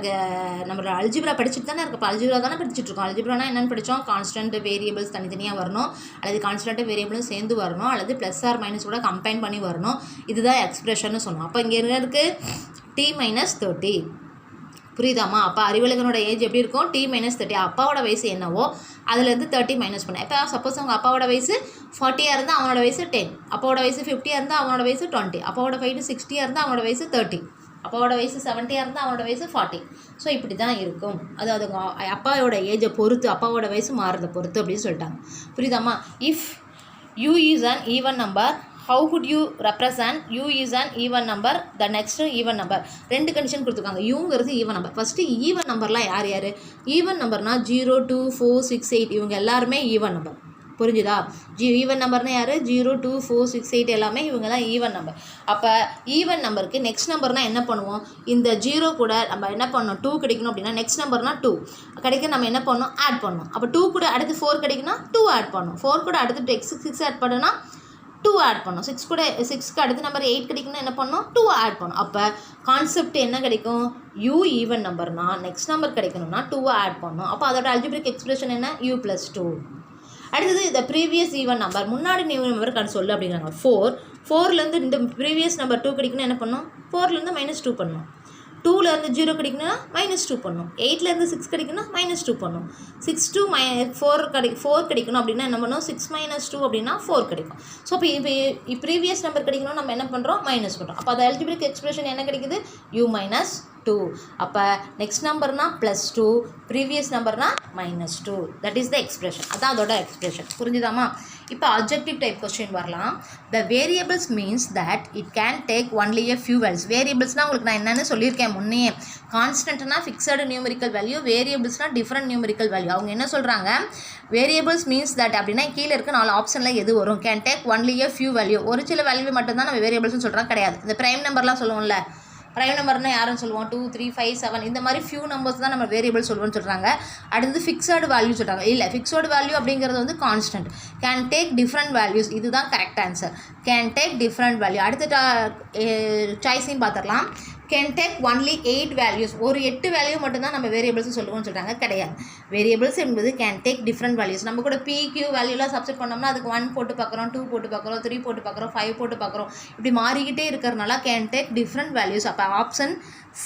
அல்ஜிப்ரா படிச்சுட்டு தானே இருக்கு. இப்போ அல்ஜிப்ரா தானே படிச்சுட்ருக்கோம். அல்ஜிப்ரானா என்னென்னு படித்தோம், கான்ஸ்டன்ட் வேரியபிள்ஸ் தனித்தனியாக வரணும், அல்லது கான்ஸ்டன்ட் வேரியபிளும் சேர்ந்து வரணும், அல்லது ப்ளஸ் ஆர் மைனஸ் கூட கம்பைன் பண்ணி வரணும். இதுதான் எக்ஸ்பிரஷன் சொன்னோம். அப்போ இங்கே என்ன இருக்குது, டி மைனஸ் 30. புரியுதாம்மா? அப்போ அறிவழகனோட ஏஜ் எப்படி இருக்கும், டி மைனஸ் 30. அப்பாவோட வயசு என்னவோ அதுலேருந்து 30 மைனஸ் பண்ணேன். இப்போ சப்போஸ் அவங்க அப்பாவோட வயசு 40 இருந்தால் அவனோட வயசு 10, அப்பாவோட வயசு 50 இருந்தால் அவனோட வயசு 20, அப்பாவோட வயசு 60 இருந்தால் அவனோட வயசு 30, அப்பாவோட வயசு 70 இருந்தால் அவனோட வயசு 40. ஸோ இப்படி தான் இருக்கும். அதாவது அப்பாவோட ஏஜை பொறுத்து, அப்பாவோட வயசு மாறுறதை பொறுத்து அப்படின்னு சொல்லிட்டாங்க. புரியுதாம்மா? If u is an even number, how would you represent u is an even number, the next even number? ரெண்டு கண்டிஷன் கொடுத்துருக்காங்க. யூங்கிறது ஈவன் நம்பர். ஃபஸ்ட்டு ஈவன் நம்பர்லாம் யார் யார், ஈவன் நம்பர்னா 0, 2, 4, 6, 8 இவங்க எல்லாருமே ஈவன் நம்பர். புரிஞ்சுதா? ஈவன் நம்பர்னா யார், 0, 2, 4, 6, 8 எல்லாமே இவங்கெல்லாம் ஈவன் நம்பர். அப்போ ஈவன் நம்பருக்கு நெக்ஸ்ட் நம்பர்னால் என்ன பண்ணுவோம், இந்த 0 கூட நம்ம என்ன பண்ணணும், 2 கிடைக்கணும் அப்படின்னா நெக்ஸ்ட் நம்பர்னால் 2 கிடைக்க நம்ம என்ன பண்ணணும், ஆட் பண்ணணும். அப்போ 2 கூட அடுத்து 4 கிடைக்குன்னா 2 ஆட் பண்ணணும். 4 கூட அடுத்து 6 ஆட் பண்ணுன்னா 2 ஆட் பண்ணணும். 6 கூட 6க்கு அடுத்து நம்பர் 8 கிடைக்குன்னா என்ன பண்ணணும், 2 ஆட் பண்ணணும். அப்போ கான்செப்ட் என்ன கிடைக்கும், u ஈவன் நம்பர்னா நெக்ஸ்ட் நம்பர் கிடைக்கணும்னா 2 ஆட் பண்ணணும். அப்போ அதோட அல்ஜிப்ரிக் எக்ஸ்பிரஷன் என்ன, u + 2. அடுத்தது இந்த ப்ரீவியஸ் ஈவன் நம்பர், முன்னாடி ஈவன் நம்பர் சொல்லு அப்படிங்கிறாங்க. 4லேருந்து இந்த ப்ரீவியஸ் நம்பர் 2 கிடைக்கணும் என்ன பண்ணணும், 4லேருந்து -2 பண்ணணும். 2லேருந்து 0 கிடைக்கணும்னா -2 பண்ணணும். 8லேருந்து 6 கிடைக்குன்னா -2 பண்ணணும். 6 to 4 கிடைக்கணும் அப்படின்னா என்ன பண்ணணும், 6 - 2 அப்படின்னா 4 கிடைக்கும். ஸோ இப்போ ப்ரீவியஸ் நம்பர் கிடைக்கணும் நம்ம என்ன பண்ணுறோம், மைனஸ் பண்ணுறோம். அப்போ அது அல்ஜிப்ரிக் எக்ஸ்பிரஷன் என்ன கிடைக்குது, u - 2. அப்போ நெக்ஸ்ட் நம்பர்னா +2, ப்ரீவியஸ் நம்பர்னா -2. That is the expression. அதான் அதோட எக்ஸ்பிரஷன். புரிஞ்சுதாமா? இப்போ அப்ஜெக்டிவ் டைப் கொஸ்டின் வரலாம். The variables means that it can take only a few values. வேரியபிள்ஸ்னால் உங்களுக்கு நான் என்னென்னு சொல்லியிருக்கேன் முன்னே. கான்ஸ்டன்ட்னா ஃபிக்ஸடு நியூமெரிக்கல் வேல்யூ, வேரியபிள்ஸ்னால் டிஃப்ரெண்ட் நியூமெரிக்கல் வேல்யூ. அவங்க என்ன சொல்கிறாங்க, வேரியபிள்ஸ் மீன்ஸ் தட் அப்படின்னா கீழே இருக்க 4 ஆப்ஷனில் எது வரும், can take only a few value. ஒரு சில வேல்யூ மட்டும்தான் நம்ம வேரியபிள்ஸ்னு சொல்கிறோம், கிடையாது. இந்த ப்ரைம் நம்பர்லாம் சொல்லுவோம்ல, ப்ரைம் நம்பர்னால் யாருன்னு சொல்லுவோம், 2, 3, 5, 7 இந்த மாதிரி ஃபியூ நம்பர்ஸ் தான் நம்ம வேரியபிள் சொல்லுவோம்னு சொல்கிறாங்க. அடுத்தது ஃபிக்ஸடு வேல்யூ சொல்கிறாங்க. இல்லை, ஃபிக்ஸடு வேல்யூ அப்படிங்கிறது வந்து constant. Can take different values, இதுதான் correct answer. Can take different value. அடுத்த சாய்ஸையும் பார்த்துடலாம். Can take only 8 values. ஒரு 8 வேல்யூ மட்டும்தான் நம்ம வேரியபிள்ஸ் சொல்லுவோம்னு சொல்கிறாங்க, கிடையாது. வேரியபிள்ஸ் என்பது கேன் டேக் டிஃப்ரெண்ட் வேல்யூஸ். நம்ம கூட PQ வேல்யூலாம் சப்ஸ்டிட் பண்ணோம்னா அதுக்கு 1 போட்டு பார்க்குறோம், 2 போட்டு பார்க்குறோம், 3 போட்டு பார்க்குறோம், 5 போட்டு பார்க்குறோம். இப்படி மாறிக்கிட்டே இருக்கிறனால கேன் டேக் டிஃப்ரெண்ட் வேல்யூஸ். அப்போ ஆப்ஷன்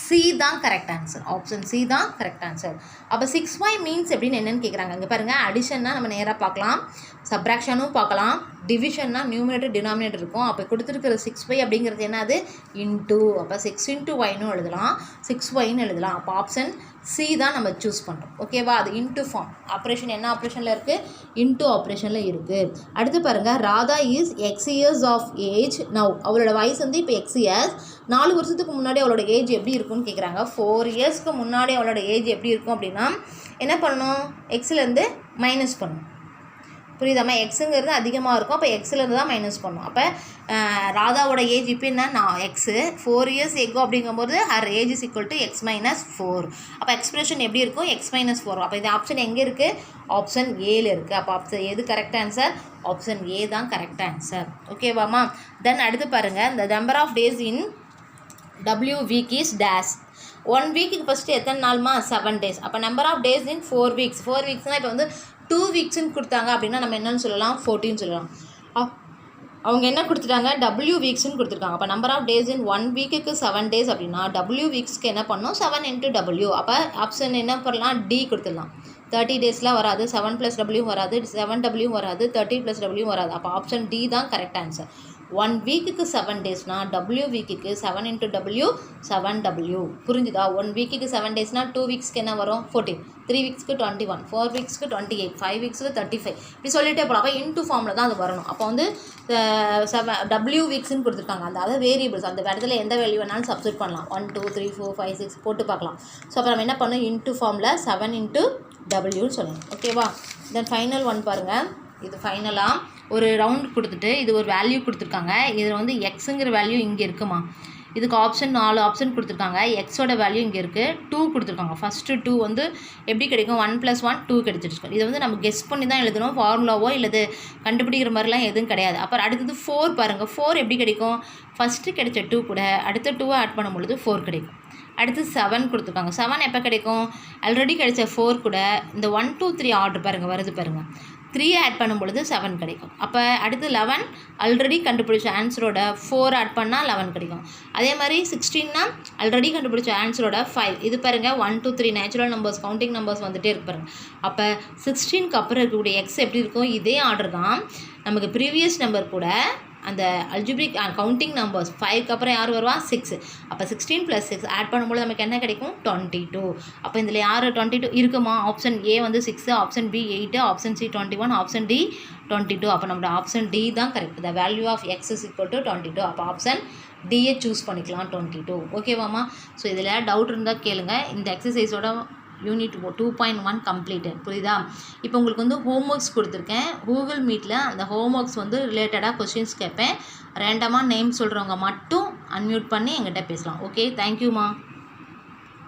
சி தான் கரெக்ட் ஆன்சர். ஆப்ஷன் சி தான் கரெக்ட் ஆன்சர். அப்போ 6y மீன்ஸ் எப்படின்னு என்னென்னு கேட்குறாங்க. இங்கே பாருங்கள், அடிஷன்னா நம்ம நேராக பார்க்கலாம், சப்ராக்ஷனும் பார்க்கலாம், டிவிஷன்னா நியூமினேட்டர் டினாமினேட்டர் இருக்கும். அப்போ கொடுத்துருக்கிற 6y அப்படிங்கிறது என்னது, இன்டூ. அப்போ 6 × y எழுதலாம், 6yன்னு எழுதலாம். அப்போ ஆப்ஷன் சி தான் நம்ம சூஸ் பண்ணுறோம். ஓகேவா? அது இன்டூ ஃபார்ம் ஆப்ரேஷன் என்ன ஆப்ரேஷனில் இருக்குது, இன்டூ ஆப்ரேஷனில் இருக்குது. அடுத்து பாருங்கள், Radha is x years of age now. அவளோட வயசு வந்து இப்போ x years. 4 வருஷத்துக்கு முன்னாடி அவளோட ஏஜ் எப்படி இருக்குன்னு கேட்குறாங்க. 4 இயர்ஸ்க்கு முன்னாடி அவளோட ஏஜ் எப்படி இருக்கும் அப்படின்னா என்ன பண்ணணும், எக்ஸ்லேருந்து மைனஸ் பண்ணணும். புரியுதாம்மா? எக்ஸுங்கிறது அதிகமாக இருக்கும், அப்போ எக்ஸ்லேருந்து தான் மைனஸ் பண்ணணும். அப்போ ராதாவோட ஏஜ் இப்போ என்ன, எக்ஸு 4 இயர்ஸ் எக்கோ அப்படிங்கும்போது her age is equal to x - 4. அப்போ எக்ஸ்பிரஷன் எப்படி இருக்கும், x - 4. அப்போ இந்த ஆப்ஷன் எங்கே இருக்குது, ஆப்ஷன் ஏல இருக்குது. அப்போ ஆப்ஷன் எது கரெக்ட் ஆன்சர், ஆப்ஷன் ஏ தான் கரெக்ட் ஆன்சர். ஓகேவாம்மா? தென் அடுத்து பாருங்கள், இந்த number of days in W week is dash. 1 வீக்குக்கு ஃபஸ்ட்டு எத்தனை நாள்மா 7 டேஸ். அப்போ number of days in 4 weeks. 4 வீக்ஸ்னால் இப்போ வந்து 2 வீக்ஸ்ன்னு கொடுத்தாங்க அப்படின்னா நம்ம என்னென்னு சொல்லலாம் 14 சொல்லலாம். அவங்க என்ன கொடுத்துட்டாங்க W வீக்ஸ்ன்னு கொடுத்துருக்காங்க. அப்போ நம்பர் ஆஃப் டேஸ் இன் 1 வீக்குக்கு 7 டேஸ் அப்படின்னா W வீக்ஸ்க்கு என்ன பண்ணணும் 7 × W. அப்போ ஆப்ஷன் என்ன பண்ணலாம் D கொடுத்துடலாம். 30 டேஸ்லாம் வராது, 7 + W வராது, 7W வராது, 30 + W வராது. அப்போ ஆப்ஷன் D தான் கரெக்ட் ஆன்சர். 1 வீக்குக்கு 7 டேஸ்னால் W வீக்குக்கு 7 × W 7W. புரிஞ்சுதா? 1 வீக்குக்கு 7 டேஸ்னால் 2 வீக்ஸ்க்கு என்ன வரும் 14, 3 வீக்ஸ்க்கு 21, 4 வீக்ஸ்க்கு 28, 5 வீக்ஸ்க்கு 35 இப்படி சொல்லிட்டே போகலாம். அப்போ இன்டூ ஃபார்மில் தான் அது வரணும். அப்போ வந்து W வீக்ஸ்ன்னு கொடுத்துருக்காங்க. அதாவது வேரியபிள்ஸ் அந்த இடத்துல எந்த வேல்யூ வேணாலும் சப்ஸ்டிட் பண்ணலாம். 1 2 3 4 5 6 போட்டு பார்க்கலாம். ஸோ அப்போ நம்ம என்ன பண்ணணும் இன்டூ ஃபார்மில் 7 × Wன்னு சொல்லணும். ஓகேவா? தென் ஃபைனல் ஒன் பாருங்கள். இது ஃபைனலாக ஒரு ரவுண்ட் கொடுத்துட்டு இது ஒரு வேல்யூ கொடுத்துருக்காங்க. இதில் வந்து எக்ஸுங்கிற வேல்யூ இங்கே இருக்குமா. இதுக்கு ஆப்ஷன் 4 ஆப்ஷன் கொடுத்துருக்காங்க. எக்ஸோட வேல்யூ இங்கே இருக்குது, 2 கொடுத்துருக்காங்க. ஃபஸ்ட்டு 2 வந்து எப்படி கிடைக்கும் 1 + 1 2 கிடைச்சிருச்சு. இதை வந்து நம்ம கெஸ் பண்ணி தான் எழுதணும். ஃபார்முலாவோ இல்லை கண்டுபிடிக்கிற மாதிரிலாம் எதுவும் கிடையாது. அப்புறம் அடுத்தது 4 பாருங்கள். 4 எப்படி கிடைக்கும் ஃபஸ்ட்டு கிடைச்ச 2 கூட அடுத்த 2 ஆட் பண்ணும்பொழுது 4 கிடைக்கும். அடுத்து 7 கொடுத்துருக்காங்க. 7 எப்போ கிடைக்கும் ஆல்ரெடி கிடைச்ச 4 கூட இந்த 1 2 3 ஆர்டர் பாருங்கள் வருது பாருங்கள் 3 ஆட் பண்ணும்பொழுது 7 கிடைக்கும். அப்போ அடுத்து 11 ஆல்ரெடி கண்டுபிடிச்ச ஆன்சரோட 4 ஆட் பண்ணால் 11 கிடைக்கும். அதே மாதிரி 16னா ஆல்ரெடி கண்டுபிடிச்ச ஆன்சரோட 5 இது பாருங்கள் 1 2 3 நேச்சுரல் நம்பர்ஸ் கவுண்டிங் நம்பர்ஸ் வந்துகிட்டே இருக்கு பாருங்கள். அப்போ 16க்கு அப்புறம் இருக்கக்கூடிய எக்ஸ் எப்படி இருக்கும் இதே ஆர்டர் தான். நமக்கு ப்ரீவியஸ் நம்பர் கூட அந்த அல்ஜிப்ரிக் கவுண்டிங் நம்பர்ஸ் 5க்கு அப்புறம் யார் வருவா 6. அப்போ 16 + 6 ஆட் பண்ணும்போது நமக்கு என்ன கிடைக்கும் 22. அப்போ இதில் யார் 22 இருக்குமா ஆப்ஷன் ஏ வந்து 6, option B 8, option C 21, option D 22. அப்போ நம்மளோட ஆப்ஷன் டி தான் correct. The value of x is equal to 22. அப்போ ஆப்ஷன் டியை சூஸ் பண்ணிக்கலாம் 22. ஓகேவாம்மா? ஸோ இதில் டவுட் இருந்தால் கேளுங்க. இந்த எக்ஸசைஸோட யூனிட் 2.1 கம்ப்ளீட்டட். புரியுதா? இப்போ உங்களுக்கு வந்து ஹோம்ஒர்க்ஸ் கொடுத்துருக்கேன். கூகுள் மீட்டில் அந்த ஹோம்ஒர்க்ஸ் வந்து ரிலேட்டடாக கொஸ்டின்ஸ் கேட்பேன். ரேண்டமாக நேம் சொல்கிறவங்க மட்டும் அன்மியூட் பண்ணி எங்கிட்ட பேசலாம். ஓகே, தேங்க்யூம்மா.